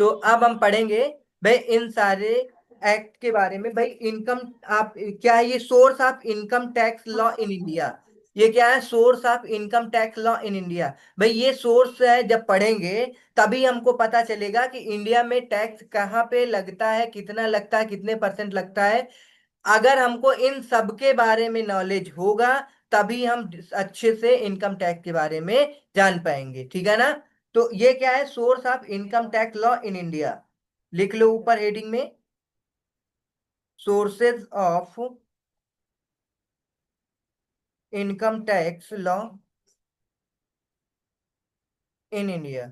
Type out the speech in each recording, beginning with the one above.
तो अब हम पढ़ेंगे भाई इन सारे एक्ट के बारे में। भाई इनकम, आप क्या है ये source of income tax law in India. ये क्या है? Source of income tax law in India. भाई ये सोर्स है, जब पढ़ेंगे तभी हमको पता चलेगा कि इंडिया में टैक्स कहाँ पे लगता है, कितना लगता है, कितने परसेंट लगता है। अगर हमको इन सब के बारे में नॉलेज होगा तभी हम अच्छे से इनकम टैक्स के बारे में जान पाएंगे, ठीक है ना। तो ये क्या है? Source of income tax law in India. लिख लो ऊपर हेडिंग में, sources of income tax law in India.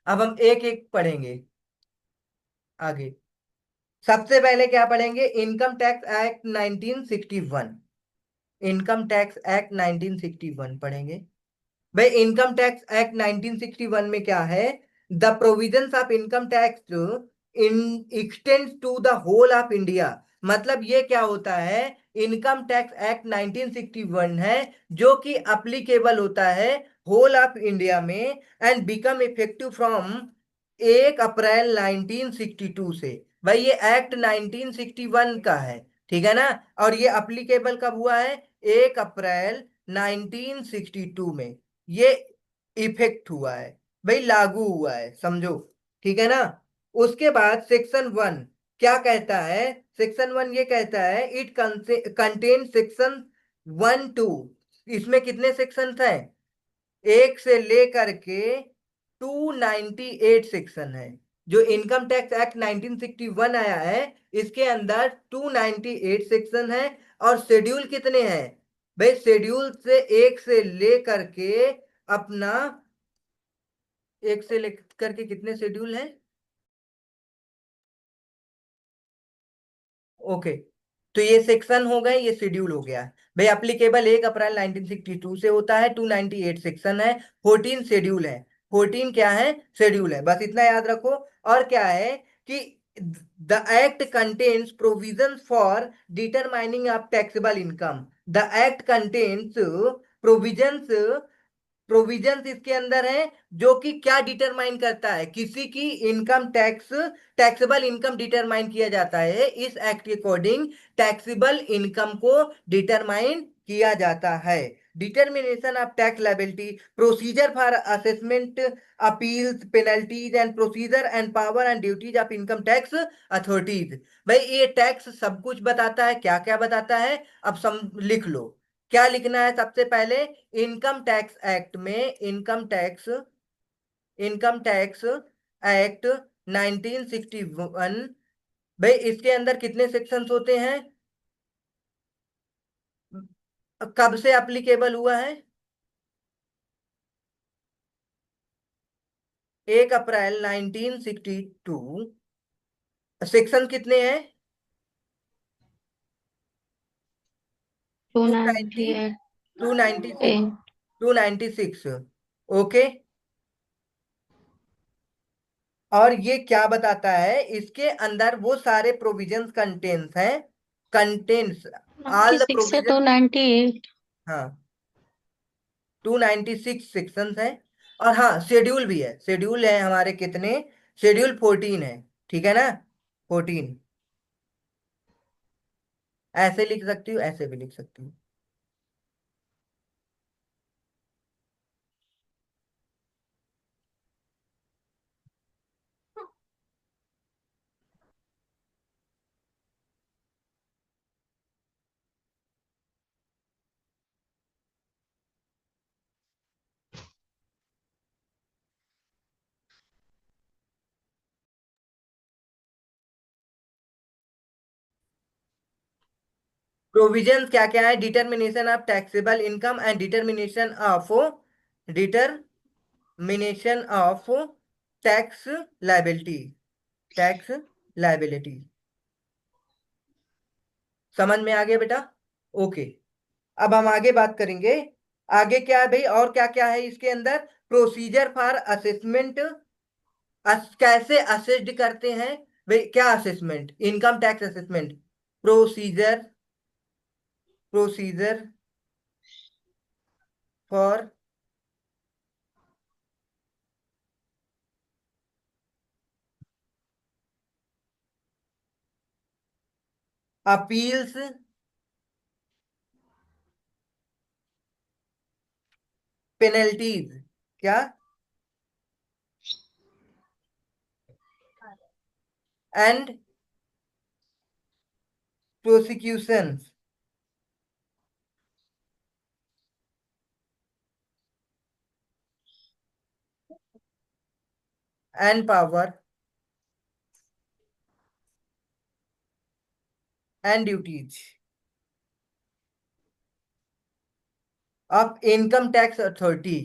अब हम एक एक पढ़ेंगे आगे। सबसे पहले क्या पढ़ेंगे? Income tax act 1961। Income tax act 1961 पढ़ेंगे। भाई इनकम टैक्स एक्ट 1961 में क्या है? The provisions of income tax in extends to the whole of India. मतलब ये क्या होता है? इनकम टैक्स एक्ट 1961 है जो कि अप्लीकेबल होता है होल ऑफ इंडिया में एंड बिकम इफेक्टिव फ्रॉम 1 अप्रैल 1962 से। भाई ये एक्ट 1961 का है, ठीक है ना। और ये अप्लीकेबल कब हुआ है? 1 अप्रैल 1962 में ये इफेक्ट हुआ है, भाई लागू हुआ है, समझो, ठीक है ना। उसके बाद सेक्शन 1 क्या कहता है? सेक्शन 1 ये कहता है इट कंटेन सेक्शन 1 टू। इसमें कितने सेक्शन हैं? एक से लेकर के 298 सेक्शन है। जो इनकम टैक्स एक्ट 1961 आया है इसके अंदर 298 सेक्शन है। और शेड्यूल कितने हैं? भाई शेड्यूल से एक से लेकर के अपना, एक से लेकर के कितने शेड्यूल हैं? ओके, तो ये सेक्शन हो गए, ये शेड्यूल हो गया। भाई एप्लीकेबल 1 अप्रैल 1962 से होता है, 298 सेक्शन है, 14 शेड्यूल है। 14 क्या है? शेड्यूल है, बस इतना याद रखो। और क्या है कि the act contains provisions for determining of taxable income. The act contains provisions, provisions इसके अंदर है जो कि क्या डिटरमाइन करता है? किसी की income tax, taxable income determine किया जाता है इस एक्ट के अकॉर्डिंग। टैक्सेबल इनकम को डिटरमाइन किया जाता है। Determination of tax liability, procedure for assessment, appeals, penalties and procedure and power and duties of income tax authorities. भाई ये टैक्स सब कुछ बताता है, क्या क्या बताता है अब सम लिख लो। क्या लिखना है सबसे पहले? इनकम टैक्स एक्ट में, इनकम टैक्स एक्ट 1961, भाई इसके अंदर कितने सेक्शंस होते हैं? कब से एप्लीकेबल हुआ है? 1 अप्रैल 1962। सेक्शन कितने हैं? Two two ninety ninety eight 296, A 296। Okay. और ये क्या बताता है? इसके अंदर वो सारे प्रोविजंस कंटेन्स हैं, कंटेन्स ऑल द 96 से प्रोविजन। 298। हाँ, 296 सेक्शंस हैं। और हाँ शेड्यूल भी है, शेड्यूल है हमारे कितने? शेड्यूल 14 है, ठीक है ना। 14 ऐसे लिख सकती हूँ, ऐसे भी लिख सकती हूँ। प्रोविजंस क्या क्या है? Determination of taxable income and determination of tax liability, tax liability. समझ में आ गया बेटा? ओके। अब हम आगे बात करेंगे। आगे क्या है भाई, और क्या क्या है इसके अंदर? प्रोसीजर फॉर असेसमेंट, कैसे असेस्ड करते हैं? भाई क्या assessment? Income tax assessment. Procedure procedure for appeals penalties. क्या? And prosecutions and power and duties of income tax authority.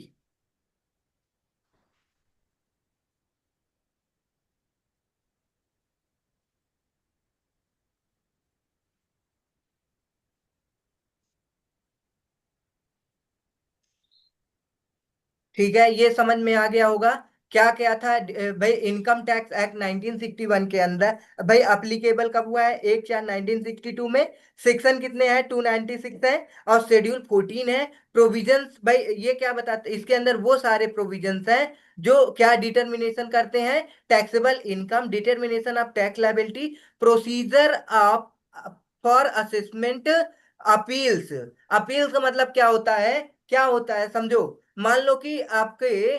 ठीक है, ये समझ में आ गया होगा। क्या क्या था भाई, इनकम टैक्स एक्ट 1961 के अंदर भाई अप्लीकेबल कब हुआ है? 1/4/1962 में। सेक्शन कितने हैं? 296 है। और शेड्यूल 14 है। प्रोविजंस भाई ये क्या बताते, इसके अंदर वो सारे प्रोविजंस हैं जो क्या डिटर्मिनेशन करते हैं? Taxable income, determination of tax liability, procedure of for assessment, appeals. Appeals का मतलब क्या होता है? क्या होता है समझो। मान लो कि आपके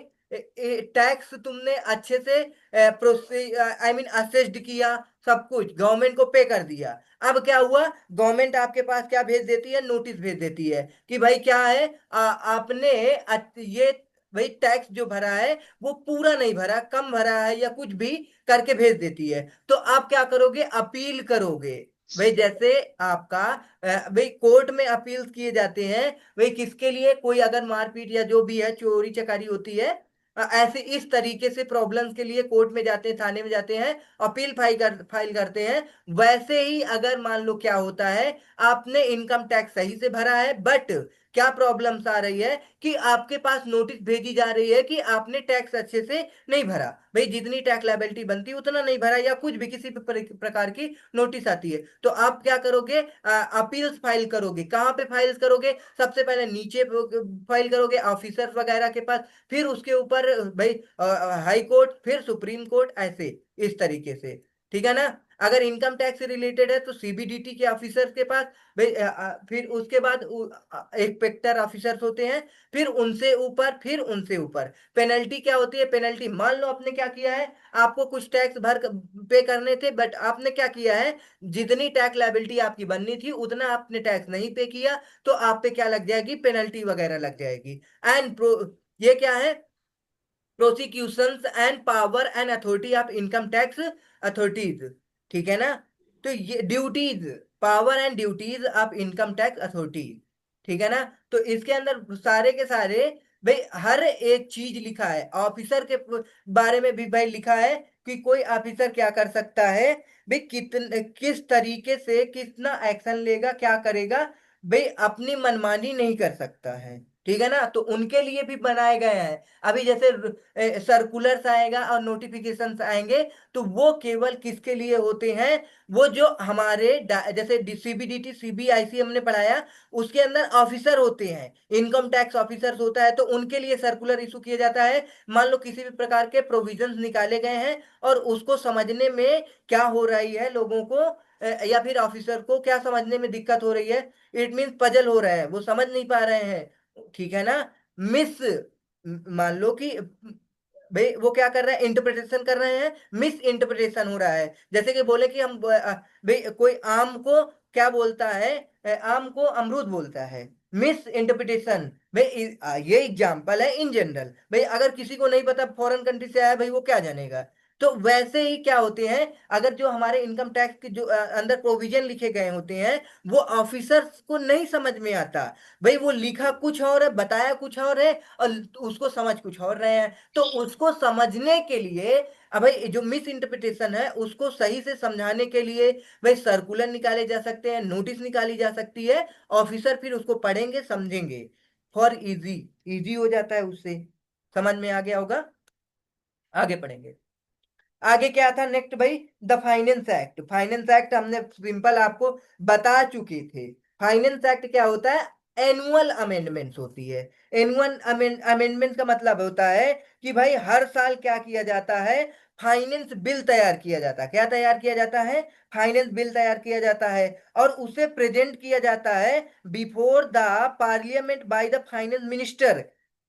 टैक्स तुमने अच्छे से आई मीन असेस्ड किया, सब कुछ गवर्नमेंट को पे कर दिया। अब क्या हुआ? गवर्नमेंट आपके पास क्या भेज देती है? नोटिस भेज देती है कि भाई क्या है, आपने ये भाई टैक्स जो भरा है वो पूरा नहीं भरा, कम भरा है या कुछ भी करके भेज देती है। तो आप क्या करोगे? अपील करोगे। भाई जैसे आपका भाई कोर्ट में अपील किए जाते हैं। भाई किसके लिए? कोई अगर मारपीट या जो भी है, चोरी चकारी होती है, ऐसे इस तरीके से प्रॉब्लम्स के लिए कोर्ट में जाते हैं, थाने में जाते हैं, अपील फाइल करते हैं। वैसे ही अगर मान लो क्या होता है, आपने इनकम टैक्स सही से भरा है, बट क्या प्रॉब्लम्स आ रही है कि आपके पास नोटिस भेजी जा रही है कि आपने टैक्स अच्छे से नहीं भरा। भाई जितनी टैक्स लायबिलिटी बनती है उतना नहीं भरा, या कुछ भी किसी भी प्रकार की नोटिस आती है, तो आप क्या करोगे? अपील्स फाइल करोगे। कहाँ पे फाइल करोगे? सबसे पहले नीचे फाइल करोगे ऑफिसर्स वगैरह के पास, फिर उसके ऊपर भाई हाई कोर्ट, फिर सुप्रीम कोर्ट, ऐसे इस तरीके से। ठीक है ना? अगर इनकम टैक्स से रिलेटेड है तो सीबीडीटी के ऑफिसर्स के पास भाई, फिर उसके बाद इंस्पेक्टर ऑफिसर्स होते हैं, फिर उनसे ऊपर, फिर उनसे ऊपर। पेनल्टी क्या होती है? पेनल्टी मान लो आपने क्या किया है, आपको कुछ टैक्स भर पे करने थे, बट आपने क्या किया है, जितनी टैक्स लायबिलिटी आपकी बननी थी उतना आपने टैक्स नहीं पे किया, तो आप पे क्या लग जाएगी? पेनल्टी वगैरह लग जाएगी। एंड प्रो ये क्या है? Prosecutions and power and authority of income tax authorities. ठीक है ना? तो ये duties, power and duties of income tax authority. ठीक है ना? तो इसके अंदर सारे के सारे भाई हर एक चीज लिखा है। ऑफिसर के बारे में भी भाई लिखा है कि कोई ऑफिसर क्या कर सकता है, भाई किस तरीके से कितना एक्शन लेगा, क्या करेगा। भाई अपनी मनमानी नहीं कर सकता है। ठीक है ना? तो उनके लिए भी बनाए गए हैं। अभी जैसे सर्कुलर्स आएगा और नोटिफिकेशंस आएंगे, तो वो केवल किसके लिए होते हैं? वो जो हमारे जैसे सीबीडीटी सीबीआईसी हमने पढ़ाया, उसके अंदर ऑफिसर होते हैं, इनकम टैक्स ऑफिसर्स होता है, तो उनके लिए सर्कुलर इशू किया जाता है। मान लो किसी भी प्रकार के प्रोविजंस निकाले गए हैं और उसको समझने में क्या हो रही है, लोगों को या फिर ऑफिसर को क्या समझने में दिक्कत हो रही है, इट मीन्स पजल हो रहा है, वो समझ नहीं पा रहे हैं। ठीक है ना? मिस मान लो कि भाई वो क्या कर रहे हैं? इंटरप्रिटेशन कर रहे हैं, मिस इंटरप्रिटेशन हो रहा है। जैसे कि बोले कि हम भाई कोई आम को क्या बोलता है, आम को अमरूद बोलता है, मिस इंटरप्रिटेशन। भाई ये एग्जाम्पल है इन जनरल। भाई अगर किसी को नहीं पता, फॉरेन कंट्री से आया, भाई वो क्या जानेगा? तो वैसे ही क्या होते हैं, अगर जो हमारे इनकम टैक्स के जो अंदर प्रोविजन लिखे गए होते हैं, वो ऑफिसर्स को नहीं समझ में आता। भाई वो लिखा कुछ और है, बताया कुछ और है, और उसको समझ कुछ और रहे हैं। तो उसको समझने के लिए, अब भाई जो मिस इंटरप्रिटेशन है उसको सही से समझाने के लिए भाई सर्कुलर निकाले जा सकते हैं, नोटिस निकाली जा सकती है। ऑफिसर फिर उसको पढ़ेंगे, समझेंगे, फॉर इजी, इजी हो जाता है उससे। समझ में आ गया होगा? आगे पढ़ेंगे। आगे क्या था नेक्स्ट भाई? The finance act. Finance act हमने सिंपल आपको बता चुके थे। फाइनेंस एक्ट क्या होता है? एनुअल अमेंडमेंट्स होती है। एनुअल अमेंडमेंट का मतलब होता है कि भाई हर साल क्या किया जाता है? फाइनेंस बिल तैयार किया जाता है। क्या तैयार किया जाता है? फाइनेंस बिल तैयार किया जाता है, और उसे प्रेजेंट किया जाता है before the parliament by the finance minister.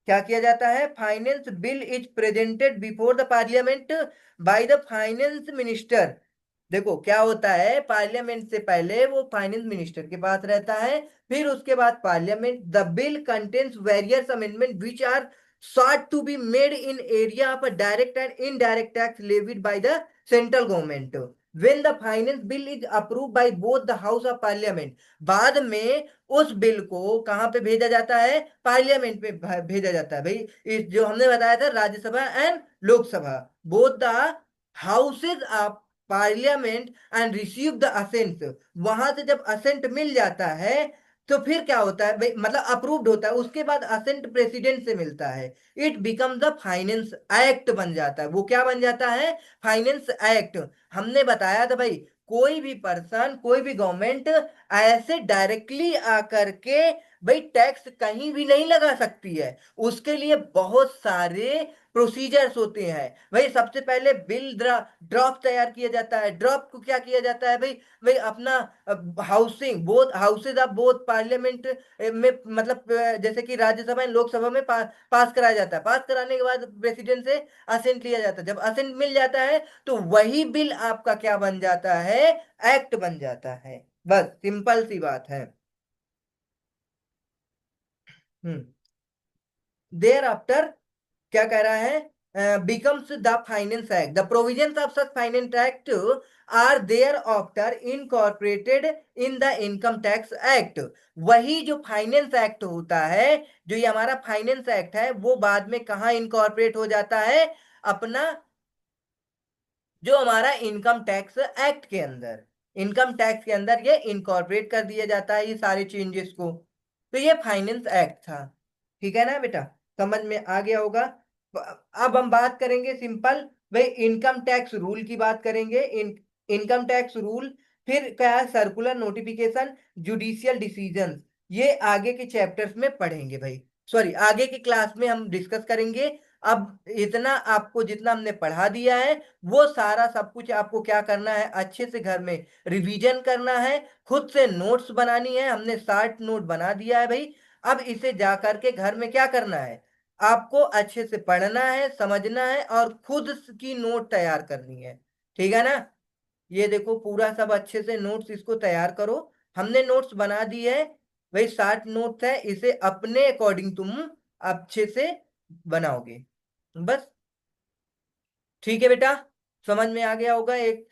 क्या किया जाता है? Finance bill is presented before the parliament by the finance minister. देखो क्या होता है, पार्लियामेंट से पहले वो फाइनेंस मिनिस्टर के पास रहता है, फिर उसके बाद parliament. The bill contains various amendment which are sought to be made in area of a direct and indirect tax levied by the central government when the finance bill is approved by both the house of parliament। बाद में उस bill को कहाँ पे भेजा जाता है? Parliament पे भेजा जाता है भाई। इस जो हमने बताया था, Rajya Sabha and Lok Sabha, both the houses of parliament and receive the ascent. वहां से जब असेंट मिल जाता है तो फिर क्या होता है भाई, मतलब अप्रूव्ड होता है, उसके बाद असेंट प्रेसिडेंट से मिलता है, it become the finance act बन जाता है। वो क्या बन जाता है? Finance act. हमने बताया था भाई, कोई भी पर्सन, कोई भी गवर्नमेंट ऐसे डायरेक्टली आकर के भाई टैक्स कहीं भी नहीं लगा सकती है। उसके लिए बहुत सारे प्रोसीजर्स होते हैं भाई। सबसे पहले बिल ड्रॉप तैयार किया जाता है। ड्रॉप को क्या किया जाता है भाई? भाई अपना housing both houses of both parliament में, मतलब जैसे कि राज्यसभा एंड लोकसभा में पास कराया जाता है। पास कराने के बाद प्रेसिडेंट से असेंट लिया जाता है। जब असेंट मिल जाता है तो वही बिल आपका क्या बन जाता है? एक्ट बन जाता है। बस सिंपल सी बात है। हम्म। देयर आफ्टर क्या कह रहा है? Becomes the finance act. The provisions of such finance act are thereafter incorporated in the income tax act. वही जो फाइनेंस एक्ट होता है, जो ये हमारा फाइनेंस एक्ट है, वो बाद में कहाँ इनकॉर्पोरेट हो जाता है? अपना जो हमारा इनकम टैक्स एक्ट के अंदर, इनकम टैक्स के अंदर ये इनकॉर्पोरेट कर दिया जाता है, ये सारे चेंजेस को। तो ये फाइनेंस एक्ट था। ठीक है ना बेटा? समझ में आ गया होगा। अब हम बात करेंगे सिंपल भाई इनकम टैक्स रूल की बात करेंगे। इनकम टैक्स रूल, फिर क्या है? Circular notification, judicial decision. ये आगे के चैप्टर्स में पढ़ेंगे भाई, सॉरी आगे की क्लास में हम डिस्कस करेंगे। अब इतना आपको जितना हमने पढ़ा दिया है, वो सारा सब कुछ आपको क्या करना है? अच्छे से घर में रिवीजन करना है, खुद से नोट्स बनानी है। हमने 60 नोट बना दिया है भाई। अब इसे जा करके घर में क्या करना है? आपको अच्छे से पढ़ना है, समझना है, और खुद की नोट तैयार करनी है। ठीक है ना? ये देखो पूरा सब अच्छे से नोट्स इसको तैयार करो। हमने नोट्स बना दी है भाई, 60 नोट्स है, इसे अपने अकॉर्डिंग तुम अच्छे से बनाओगे। बस ठीक है बेटा, समझ में आ गया होगा। एक